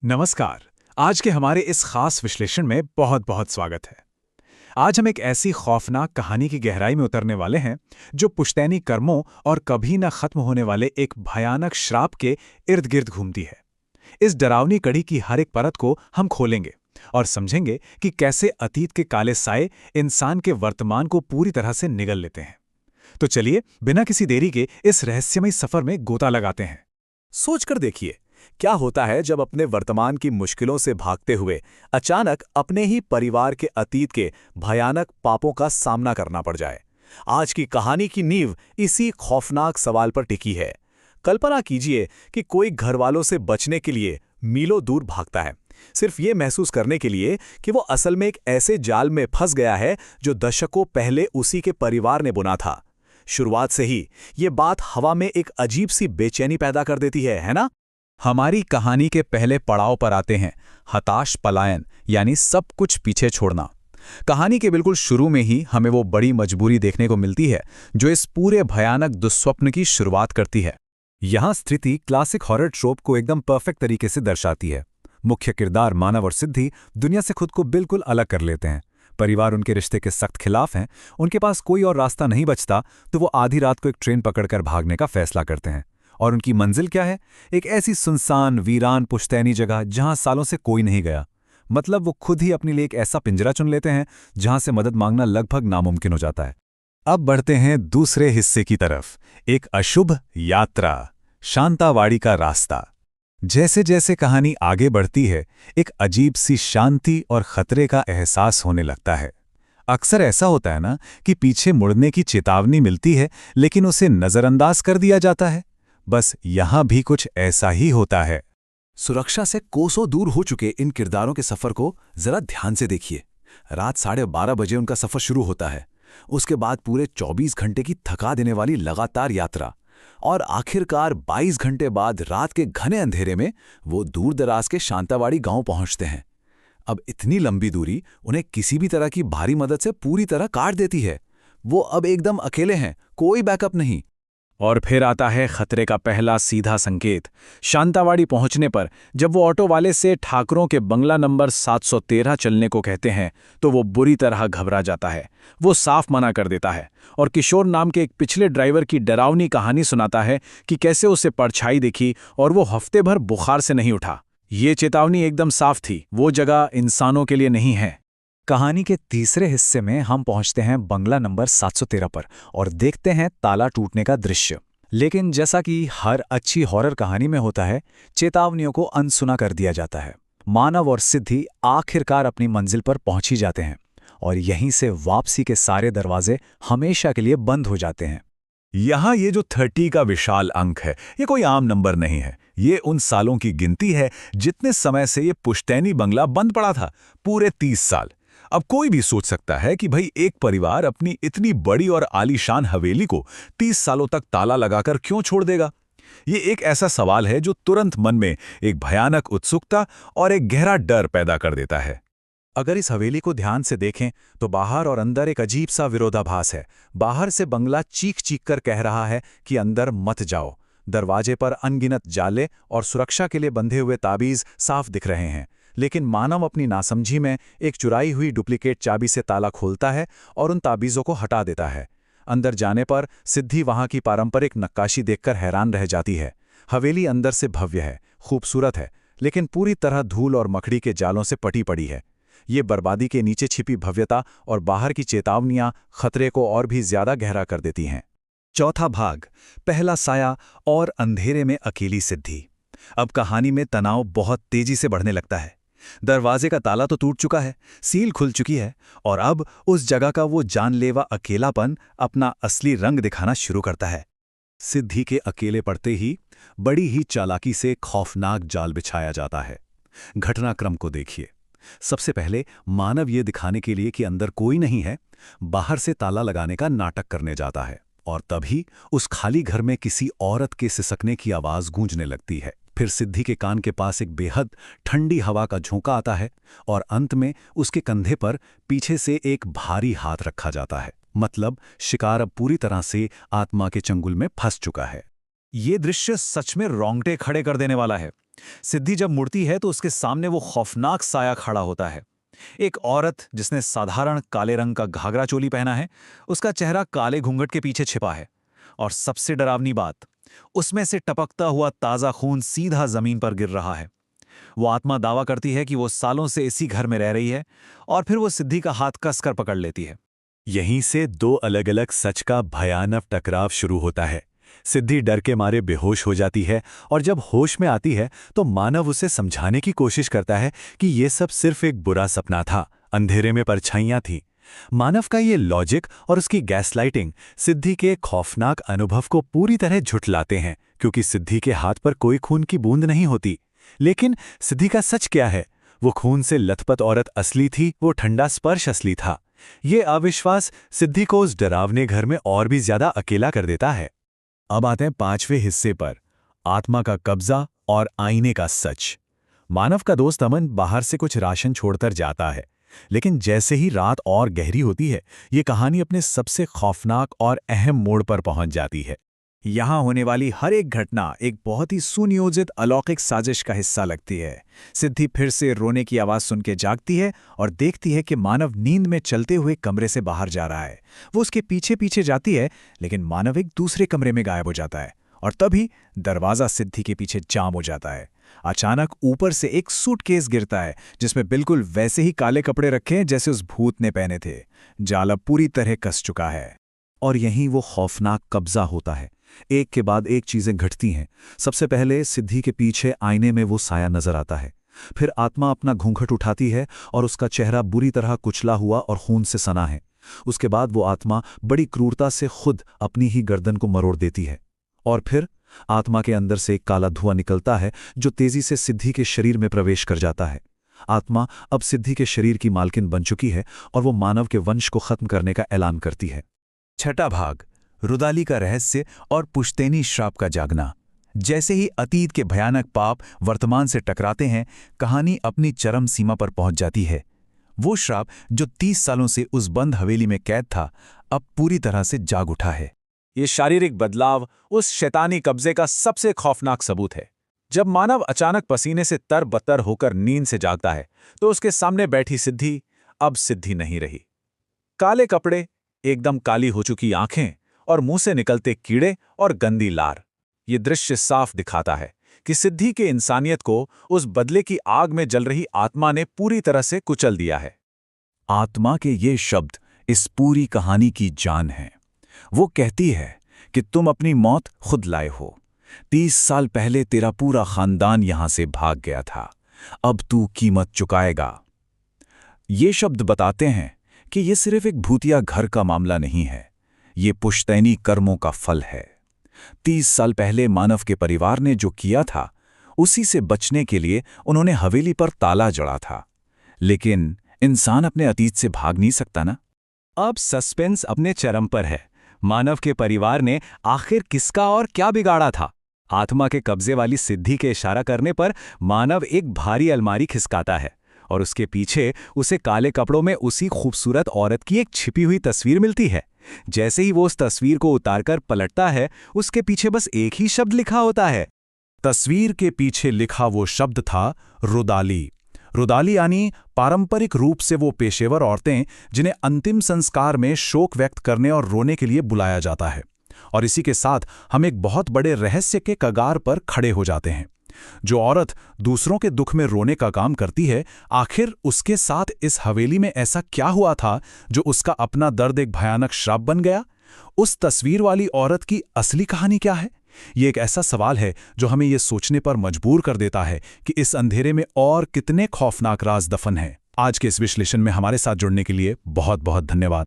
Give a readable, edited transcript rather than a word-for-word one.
नमस्कार। आज के हमारे इस खास विश्लेषण में बहुत बहुत स्वागत है। आज हम एक ऐसी खौफनाक कहानी की गहराई में उतरने वाले हैं जो पुश्तैनी कर्मों और कभी न खत्म होने वाले एक भयानक श्राप के इर्द गिर्द घूमती है। इस डरावनी कड़ी की हर एक परत को हम खोलेंगे और समझेंगे कि कैसे अतीत के काले साए इंसान के वर्तमान को पूरी तरह से निगल लेते हैं। तो चलिए बिना किसी देरी के इस रहस्यमय सफर में गोता लगाते हैं। सोचकर देखिए, क्या होता है जब अपने वर्तमान की मुश्किलों से भागते हुए अचानक अपने ही परिवार के अतीत के भयानक पापों का सामना करना पड़ जाए। आज की कहानी की नींव इसी खौफनाक सवाल पर टिकी है। कल्पना कीजिए कि कोई घरवालों से बचने के लिए मीलों दूर भागता है, सिर्फ ये महसूस करने के लिए कि वो असल में एक ऐसे जाल में फंस गया है जो दशकों पहले उसी के परिवार ने बुना था। शुरुआत से ही ये बात हवा में एक अजीब सी बेचैनी पैदा कर देती है ना? हमारी कहानी के पहले पड़ाव पर आते हैं हताश पलायन, यानी सब कुछ पीछे छोड़ना। कहानी के बिल्कुल शुरू में ही हमें वो बड़ी मजबूरी देखने को मिलती है जो इस पूरे भयानक दुस्वप्न की शुरुआत करती है। यहाँ स्थिति क्लासिक हॉरर ट्रोप को एकदम परफेक्ट तरीके से दर्शाती है। मुख्य किरदार मानव और सिद्धि दुनिया से खुद को बिल्कुल अलग कर लेते हैं। परिवार उनके रिश्ते के सख्त खिलाफ हैं, उनके पास कोई और रास्ता नहीं बचता तो वो आधी रात को एक ट्रेन पकड़कर भागने का फैसला करते हैं। और उनकी मंजिल क्या है? एक ऐसी सुनसान वीरान पुश्तैनी जगह जहां सालों से कोई नहीं गया। मतलब वो खुद ही अपने लिए एक ऐसा पिंजरा चुन लेते हैं जहां से मदद मांगना लगभग नामुमकिन हो जाता है। अब बढ़ते हैं दूसरे हिस्से की तरफ, एक अशुभ यात्रा, शांतावाड़ी का रास्ता। जैसे जैसे कहानी आगे बढ़ती है, एक अजीब सी शांति और खतरे का एहसास होने लगता है। अक्सर ऐसा होता है ना कि पीछे मुड़ने की चेतावनी मिलती है लेकिन उसे नजरअंदाज कर दिया जाता है। बस यहां भी कुछ ऐसा ही होता है। सुरक्षा से कोसों दूर हो चुके इन किरदारों के सफर को जरा ध्यान से देखिए। रात 12:30 बजे उनका सफर शुरू होता है। उसके बाद पूरे 24 घंटे की थका देने वाली लगातार यात्रा, और आखिरकार 22 घंटे बाद रात के घने अंधेरे में वो दूर दराज के शांतावाड़ी गांव पहुंचते हैं। अब इतनी लंबी दूरी उन्हें किसी भी तरह की भारी मदद से पूरी तरह काट देती है। वो अब एकदम अकेले हैं, कोई बैकअप नहीं। और फिर आता है खतरे का पहला सीधा संकेत। शांतावाड़ी पहुंचने पर जब वो ऑटो वाले से ठाकरों के बंगला नंबर 713 चलने को कहते हैं तो वो बुरी तरह घबरा जाता है। वो साफ मना कर देता है और किशोर नाम के एक पिछले ड्राइवर की डरावनी कहानी सुनाता है कि कैसे उसे परछाई दिखी और वो हफ्ते भर बुखार से नहीं उठा। ये चेतावनी एकदम साफ थी, वो जगह इंसानों के लिए नहीं है। कहानी के तीसरे हिस्से में हम पहुंचते हैं बंगला नंबर 713 पर और देखते हैं ताला टूटने का दृश्य। लेकिन जैसा कि हर अच्छी हॉरर कहानी में होता है, चेतावनियों को अनसुना कर दिया जाता है। मानव और सिद्धि आखिरकार अपनी मंजिल पर पहुंच ही जाते हैं और यहीं से वापसी के सारे दरवाजे हमेशा के लिए बंद हो जाते हैं। यहाँ ये जो 30 का विशाल अंक है, ये कोई आम नंबर नहीं है। ये उन सालों की गिनती है जितने समय से ये पुश्तैनी बंगला बंद पड़ा था, पूरे 30 साल। अब कोई भी सोच सकता है कि भाई एक परिवार अपनी इतनी बड़ी और आलीशान हवेली को 30 सालों तक ताला लगाकर क्यों छोड़ देगा। ये एक ऐसा सवाल है जो तुरंत मन में एक भयानक उत्सुकता और एक गहरा डर पैदा कर देता है। अगर इस हवेली को ध्यान से देखें तो बाहर और अंदर एक अजीब सा विरोधाभास है। बाहर से बंगला चीख चीख कर कह रहा है कि अंदर मत जाओ। दरवाजे पर अनगिनत जाले और सुरक्षा के लिए बंधे हुए ताबीज साफ दिख रहे हैं, लेकिन मानव अपनी नासमझी में एक चुराई हुई डुप्लीकेट चाबी से ताला खोलता है और उन ताबीज़ों को हटा देता है। अंदर जाने पर सिद्धि वहां की पारंपरिक नक्काशी देखकर हैरान रह जाती है। हवेली अंदर से भव्य है, खूबसूरत है, लेकिन पूरी तरह धूल और मकड़ी के जालों से पटी पड़ी है। ये बर्बादी के नीचे छिपी भव्यता और बाहर की चेतावनियां खतरे को और भी ज्यादा गहरा कर देती हैं। चौथा भाग, पहला साया और अंधेरे में अकेली सिद्धि। अब कहानी में तनाव बहुत तेजी से बढ़ने लगता है। दरवाजे का ताला तो टूट चुका है, सील खुल चुकी है और अब उस जगह का वो जानलेवा अकेलापन अपना असली रंग दिखाना शुरू करता है। सिद्धि के अकेले पड़ते ही बड़ी ही चालाकी से खौफनाक जाल बिछाया जाता है। घटनाक्रम को देखिए। सबसे पहले मानव ये दिखाने के लिए कि अंदर कोई नहीं है, बाहर से ताला लगाने का नाटक करने जाता है और तभी उस खाली घर में किसी औरत के सिसकने की आवाज गूंजने लगती है। फिर सिद्धि के कान के पास एक बेहद ठंडी हवा का झोंका आता है और अंत में उसके कंधे पर पीछे से एक भारी हाथ रखा जाता है। मतलब शिकार अब पूरी तरह से आत्मा के चंगुल में फंस चुका है। ये दृश्य सच में रोंगटे खड़े कर देने वाला है। सिद्धि जब मुड़ती है तो उसके सामने वो खौफनाक साया खड़ा होता है। एक औरत जिसने साधारण काले रंग का घाघरा चोली पहना है, उसका चेहरा काले घूंघट के पीछे छिपा है। और सबसे डरावनी बात, उसमें से टपकता हुआ ताज़ा खून सीधा जमीन पर गिर रहा है। वो आत्मा दावा करती है कि वो सालों से इसी घर में रह रही है, और फिर वो सिद्धि का हाथ कसकर पकड़ लेती है। यहीं से दो अलग अलग सच का भयानक टकराव शुरू होता है। सिद्धि डर के मारे बेहोश हो जाती है, और जब होश में आती है तो मानव उसे समझाने की कोशिश करता है कि ये सब सिर्फ एक बुरा सपना था, अंधेरे में परछाइयां थीं। मानव का ये लॉजिक और उसकी गैसलाइटिंग सिद्धि के खौफनाक अनुभव को पूरी तरह झुठलाते हैं, क्योंकि सिद्धि के हाथ पर कोई खून की बूंद नहीं होती। लेकिन सिद्धि का सच क्या है? वो खून से लथपथ औरत असली थी, वो ठंडा स्पर्श असली था। ये अविश्वास सिद्धि को उस डरावने घर में और भी ज्यादा अकेला कर देता है। अब आते हैं 5वें हिस्से पर, आत्मा का कब्जा और आईने का सच। मानव का दोस्त अमन बाहर से कुछ राशन छोड़कर जाता है, लेकिन जैसे ही रात और गहरी होती है, ये कहानी अपने सबसे खौफनाक और अहम मोड़ पर पहुंच जाती है। यहाँ होने वाली हर एक घटना एक बहुत ही सुनियोजित अलौकिक साजिश का हिस्सा लगती है। सिद्धि फिर से रोने की आवाज़ सुन के जागती है और देखती है कि मानव नींद में चलते हुए कमरे से बाहर जा रहा है। वो उसके पीछे पीछे जाती है, लेकिन मानव एक दूसरे कमरे में गायब हो जाता है, और तभी दरवाज़ा सिद्धि के पीछे जाम हो जाता है। अचानक ऊपर से एक सूटकेस गिरता है, जिसमें बिल्कुल वैसे ही काले कपड़े रखे हैं जैसे उस भूत ने पहने थे। जाल अब पूरी तरह कस चुका है, और यहीं वो खौफनाक कब्जा होता है। एक के बाद एक चीजें घटती हैं। सबसे पहले सिद्धि के पीछे आईने में वो साया नजर आता है। फिर आत्मा अपना घूंघट उठाती है और उसका चेहरा बुरी तरह कुचला हुआ और खून से सना है। उसके बाद वो आत्मा बड़ी क्रूरता से खुद अपनी ही गर्दन को मरोड़ देती है। और फिर आत्मा के अंदर से एक काला धुआं निकलता है जो तेजी से सिद्धि के शरीर में प्रवेश कर जाता है। आत्मा अब सिद्धि के शरीर की मालकिन बन चुकी है और वो मानव के वंश को खत्म करने का ऐलान करती है। छठा भाग, रुदाली का रहस्य और पुश्तैनी श्राप का जागना। जैसे ही अतीत के भयानक पाप वर्तमान से टकराते हैं, कहानी अपनी चरम सीमा पर पहुंच जाती है। वो श्राप जो 30 सालों से उस बंद हवेली में कैद था, अब पूरी तरह से जाग उठा है। ये शारीरिक बदलाव उस शैतानी कब्जे का सबसे खौफनाक सबूत है। जब मानव अचानक पसीने से तरबतर होकर नींद से जागता है, तो उसके सामने बैठी सिद्धि अब सिद्धि नहीं रही। काले कपड़े, एकदम काली हो चुकी आंखें और मुंह से निकलते कीड़े और गंदी लार। ये दृश्य साफ दिखाता है कि सिद्धि के इंसानियत को उस बदले की आग में जल रही आत्मा ने पूरी तरह से कुचल दिया है। आत्मा के ये शब्द इस पूरी कहानी की जान है। वो कहती है कि तुम अपनी मौत खुद लाए हो। 30 साल पहले तेरा पूरा खानदान यहां से भाग गया था, अब तू कीमत चुकाएगा। ये शब्द बताते हैं कि ये सिर्फ एक भूतिया घर का मामला नहीं है, ये पुश्तैनी कर्मों का फल है। 30 साल पहले मानव के परिवार ने जो किया था, उसी से बचने के लिए उन्होंने हवेली पर ताला जड़ा था। लेकिन इंसान अपने अतीत से भाग नहीं सकता ना। अब सस्पेंस अपने चरम पर है। मानव के परिवार ने आखिर किसका और क्या बिगाड़ा था? आत्मा के कब्जे वाली सिद्धि के इशारा करने पर मानव एक भारी अलमारी खिसकाता है, और उसके पीछे उसे काले कपड़ों में उसी खूबसूरत औरत की एक छिपी हुई तस्वीर मिलती है। जैसे ही वो उस तस्वीर को उतारकर पलटता है, उसके पीछे बस एक ही शब्द लिखा होता है। तस्वीर के पीछे लिखा वो शब्द था रुदाली। रुदाली यानी पारंपरिक रूप से वो पेशेवर औरतें जिन्हें अंतिम संस्कार में शोक व्यक्त करने और रोने के लिए बुलाया जाता है। और इसी के साथ हम एक बहुत बड़े रहस्य के कगार पर खड़े हो जाते हैं। जो औरत दूसरों के दुख में रोने का काम करती है, आखिर उसके साथ इस हवेली में ऐसा क्या हुआ था जो उसका अपना दर्द एक भयानक श्राप बन गया? उस तस्वीर वाली औरत की असली कहानी क्या है? ये एक ऐसा सवाल है जो हमें ये सोचने पर मजबूर कर देता है कि इस अंधेरे में और कितने खौफनाक राज दफन हैं। आज के इस विश्लेषण में हमारे साथ जुड़ने के लिए बहुत बहुत धन्यवाद।